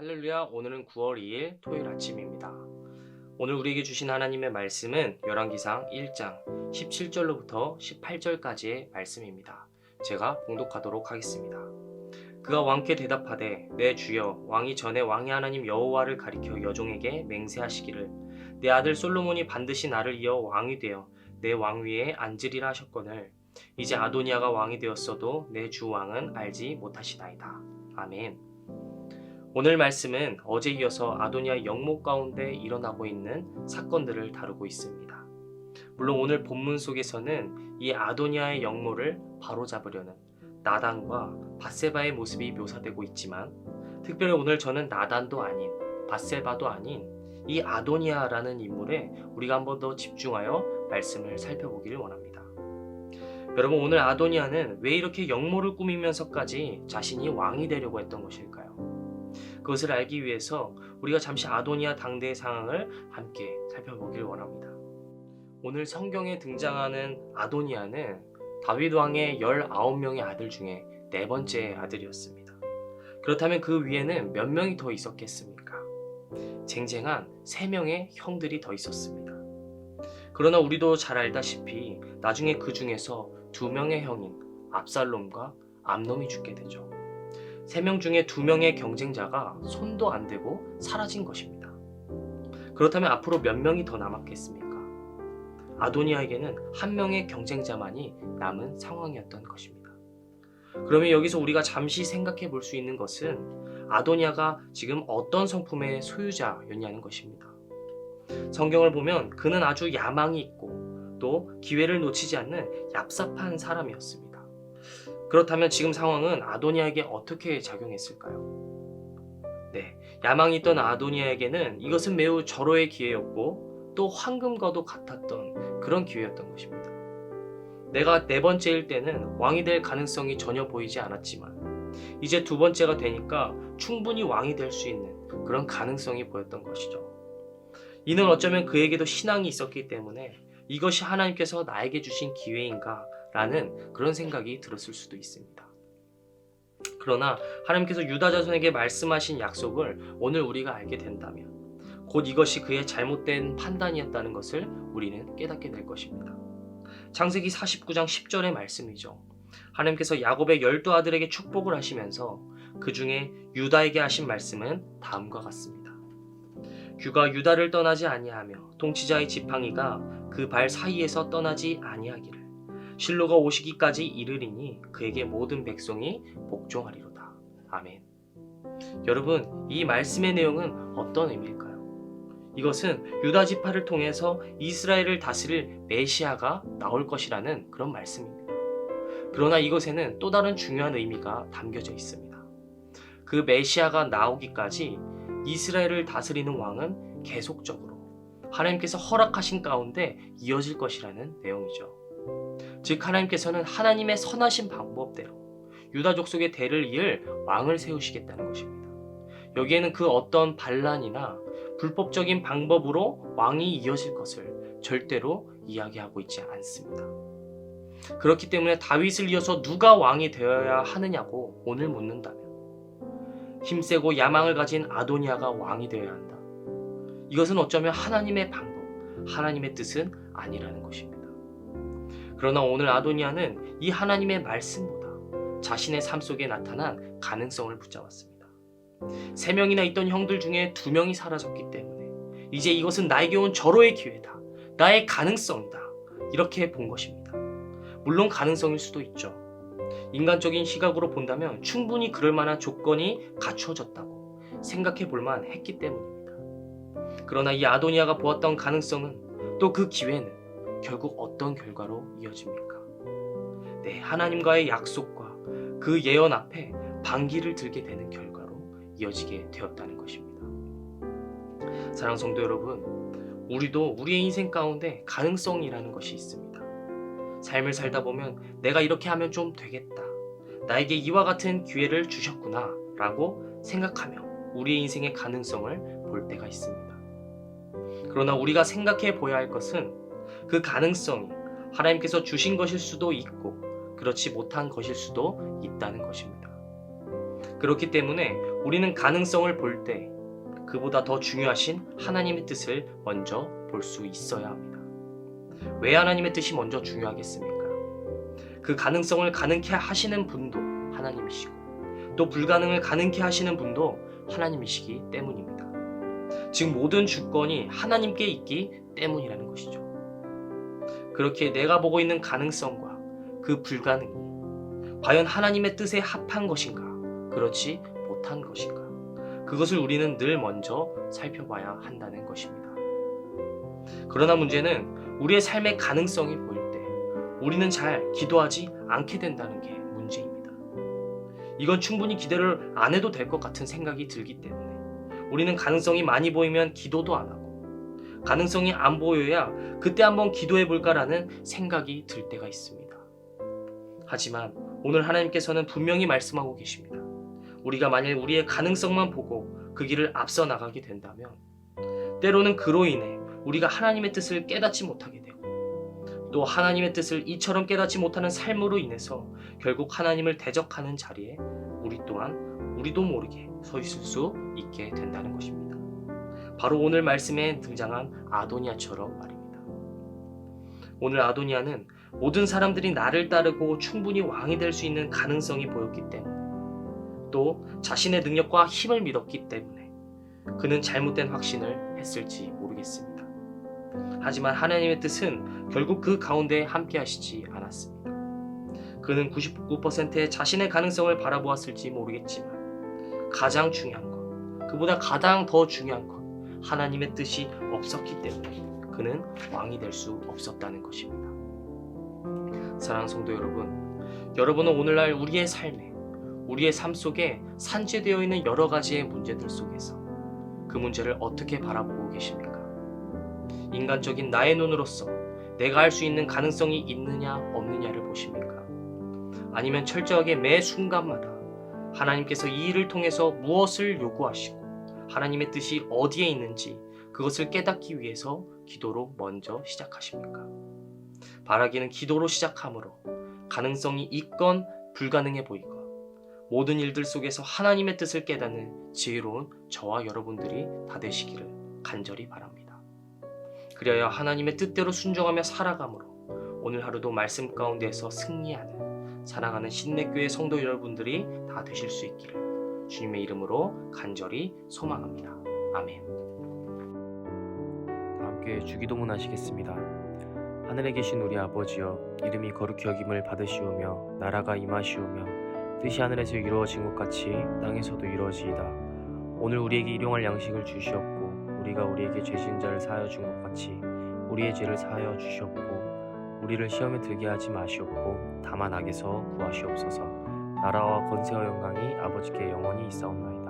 할렐루야, 오늘은 9월 2일 토요일 아침입니다. 오늘 우리에게 주신 하나님의 말씀은 열왕기상 1장 17절로부터 18절까지의 말씀입니다. 제가 봉독하도록 하겠습니다. 그가 왕께 대답하되 내 주여 왕이 전에 왕의 하나님 여호와를 가리켜 여종에게 맹세하시기를 내 아들 솔로몬이 반드시 나를 이어 왕이 되어 내 왕위에 앉으리라 하셨거늘 이제 아도니아가 왕이 되었어도 내 주 왕은 알지 못하시나이다. 아멘. 오늘 말씀은 어제 이어서 아도니아 영모 가운데 일어나고 있는 사건들을 다루고 있습니다. 물론 오늘 본문 속에서는 이 아도니아의 영모를 바로잡으려는 나단과 밧세바의 모습이 묘사되고 있지만 특별히 오늘 저는 나단도 아닌 밧세바도 아닌 이 아도니아라는 인물에 우리가 한 번 더 집중하여 말씀을 살펴보기를 원합니다. 여러분, 오늘 아도니아는 왜 이렇게 영모를 꾸미면서까지 자신이 왕이 되려고 했던 것일까요? 그것을 알기 위해서 우리가 잠시 아도니아 당대의 상황을 함께 살펴보길 원합니다. 오늘 성경에 등장하는 아도니아는 다윗 왕의 19명의 아들 중에 네 번째 아들이었습니다. 그렇다면 그 위에는 몇 명이 더 있었겠습니까? 쟁쟁한 3명의 형들이 더 있었습니다. 그러나 우리도 잘 알다시피 나중에 그 중에서 2명의 형인 압살롬과 암놈이 죽게 되죠. 3명 중에 2명의 경쟁자가 손도 안 대고 사라진 것입니다. 그렇다면 앞으로 몇 명이 더 남았겠습니까? 아도니아에게는 1명의 경쟁자만이 남은 상황이었던 것입니다. 그러면 여기서 우리가 잠시 생각해 볼 수 있는 것은 아도니아가 지금 어떤 성품의 소유자였냐는 것입니다. 성경을 보면 그는 아주 야망이 있고 또 기회를 놓치지 않는 얍삽한 사람이었습니다. 그렇다면 지금 상황은 아도니아에게 어떻게 작용했을까요? 야망이 있던 아도니아에게는 이것은 매우 절호의 기회였고 또 황금과도 같았던 그런 기회였던 것입니다. 내가 4번째일 때는 왕이 될 가능성이 전혀 보이지 않았지만 이제 2번째가 되니까 충분히 왕이 될 수 있는 그런 가능성이 보였던 것이죠. 이는 어쩌면 그에게도 신앙이 있었기 때문에 이것이 하나님께서 나에게 주신 기회인가 라는 그런 생각이 들었을 수도 있습니다. 그러나 하나님께서 유다 자손에게 말씀하신 약속을 오늘 우리가 알게 된다면 곧 이것이 그의 잘못된 판단이었다는 것을 우리는 깨닫게 될 것입니다. 창세기 49장 10절의 말씀이죠. 하나님께서 야곱의 12아들에게 축복을 하시면서 그 중에 유다에게 하신 말씀은 다음과 같습니다. 규가 유다를 떠나지 아니하며 통치자의 지팡이가 그 발 사이에서 떠나지 아니하기를 실로가 오시기까지 이르리니 그에게 모든 백성이 복종하리로다. 아멘. 여러분, 이 말씀의 내용은 어떤 의미일까요? 이것은 유다 지파를 통해서 이스라엘을 다스릴 메시아가 나올 것이라는 그런 말씀입니다. 그러나 이것에는 또 다른 중요한 의미가 담겨져 있습니다. 그 메시아가 나오기까지 이스라엘을 다스리는 왕은 계속적으로 하나님께서 허락하신 가운데 이어질 것이라는 내용이죠. 즉 하나님께서는 하나님의 선하신 방법대로 유다 족속의 대를 이을 왕을 세우시겠다는 것입니다. 여기에는 그 어떤 반란이나 불법적인 방법으로 왕이 이어질 것을 절대로 이야기하고 있지 않습니다. 그렇기 때문에 다윗을 이어서 누가 왕이 되어야 하느냐고 오늘 묻는다면 힘세고 야망을 가진 아도니아가 왕이 되어야 한다. 이것은 어쩌면 하나님의 방법, 하나님의 뜻은 아니라는 것입니다. 그러나 오늘 아도니아는 이 하나님의 말씀보다 자신의 삶 속에 나타난 가능성을 붙잡았습니다. 3명이나 있던 형들 중에 2명이 사라졌기 때문에 이제 이것은 나에게 온 절호의 기회다. 나의 가능성이다. 이렇게 본 것입니다. 물론 가능성일 수도 있죠. 인간적인 시각으로 본다면 충분히 그럴 만한 조건이 갖추어졌다고 생각해 볼 만했기 때문입니다. 그러나 이 아도니아가 보았던 가능성은 또 그 기회는 결국 어떤 결과로 이어집니까? 하나님과의 약속과 그 예언 앞에 반기를 들게 되는 결과로 이어지게 되었다는 것입니다. 사랑하는 성도 여러분, 우리도 우리의 인생 가운데 가능성이라는 것이 있습니다. 삶을 살다 보면 내가 이렇게 하면 좀 되겠다. 나에게 이와 같은 기회를 주셨구나 라고 생각하며 우리의 인생의 가능성을 볼 때가 있습니다. 그러나 우리가 생각해 보아야 할 것은 그 가능성이 하나님께서 주신 것일 수도 있고 그렇지 못한 것일 수도 있다는 것입니다. 그렇기 때문에 우리는 가능성을 볼 때 그보다 더 중요하신 하나님의 뜻을 먼저 볼 수 있어야 합니다. 왜 하나님의 뜻이 먼저 중요하겠습니까? 그 가능성을 가능케 하시는 분도 하나님이시고 또 불가능을 가능케 하시는 분도 하나님이시기 때문입니다. 즉 모든 주권이 하나님께 있기 때문이라는 것이죠. 그렇게 내가 보고 있는 가능성과 그 불가능이 과연 하나님의 뜻에 합한 것인가, 그렇지 못한 것인가, 그것을 우리는 늘 먼저 살펴봐야 한다는 것입니다. 그러나 문제는 우리의 삶의 가능성이 보일 때 우리는 잘 기도하지 않게 된다는 게 문제입니다. 이건 충분히 기대를 안 해도 될 것 같은 생각이 들기 때문에 우리는 가능성이 많이 보이면 기도도 안 하고 가능성이 안 보여야 그때 한번 기도해 볼까라는 생각이 들 때가 있습니다. 하지만 오늘 하나님께서는 분명히 말씀하고 계십니다. 우리가 만일 우리의 가능성만 보고 그 길을 앞서 나가게 된다면 때로는 그로 인해 우리가 하나님의 뜻을 깨닫지 못하게 되고 또 하나님의 뜻을 이처럼 깨닫지 못하는 삶으로 인해서 결국 하나님을 대적하는 자리에 우리 또한 우리도 모르게 서 있을 수 있게 된다는 것입니다. 바로 오늘 말씀에 등장한 아도니아처럼 말입니다. 오늘 아도니아는 모든 사람들이 나를 따르고 충분히 왕이 될 수 있는 가능성이 보였기 때문에 또 자신의 능력과 힘을 믿었기 때문에 그는 잘못된 확신을 했을지 모르겠습니다. 하지만 하나님의 뜻은 결국 그 가운데 함께 하시지 않았습니다. 그는 99%의 자신의 가능성을 바라보았을지 모르겠지만 가장 중요한 것, 그보다 가장 더 중요한 것, 하나님의 뜻이 없었기 때문에 그는 왕이 될 수 없었다는 것입니다. 사랑하는 성도 여러분, 여러분은 오늘날 우리의 삶에, 우리의 삶 속에 산재되어 있는 여러 가지의 문제들 속에서 그 문제를 어떻게 바라보고 계십니까? 인간적인 나의 눈으로서 내가 할 수 있는 가능성이 있느냐 없느냐를 보십니까? 아니면 철저하게 매 순간마다 하나님께서 이 일을 통해서 무엇을 요구하시고 하나님의 뜻이 어디에 있는지 그것을 깨닫기 위해서 기도로 먼저 시작하십니까? 바라기는 기도로 시작함으로 가능성이 있건 불가능해 보이건 모든 일들 속에서 하나님의 뜻을 깨닫는 지혜로운 저와 여러분들이 다 되시기를 간절히 바랍니다. 그래야 하나님의 뜻대로 순종하며 살아감으로 오늘 하루도 말씀 가운데에서 승리하는 사랑하는 신내교회 성도 여러분들이 다 되실 수 있기를 주님의 이름으로 간절히 소망합니다. 아멘. 다 함께 주기도문 하시겠습니다. 하늘에 계신 우리 아버지여, 이름이 거룩히 여김을 받으시오며 나라가 임하시오며 뜻이 하늘에서 이루어진 것 같이 땅에서도 이루어지이다. 오늘 우리에게 일용할 양식을 주시옵고 우리가 우리에게 죄진 자를 사하여 준 것 같이 우리의 죄를 사하여 주시옵고 우리를 시험에 들게 하지 마시옵고 다만 악에서 구하시옵소서. 나라와 권세와 영광이 아버지께 영원히 있사옵나이다.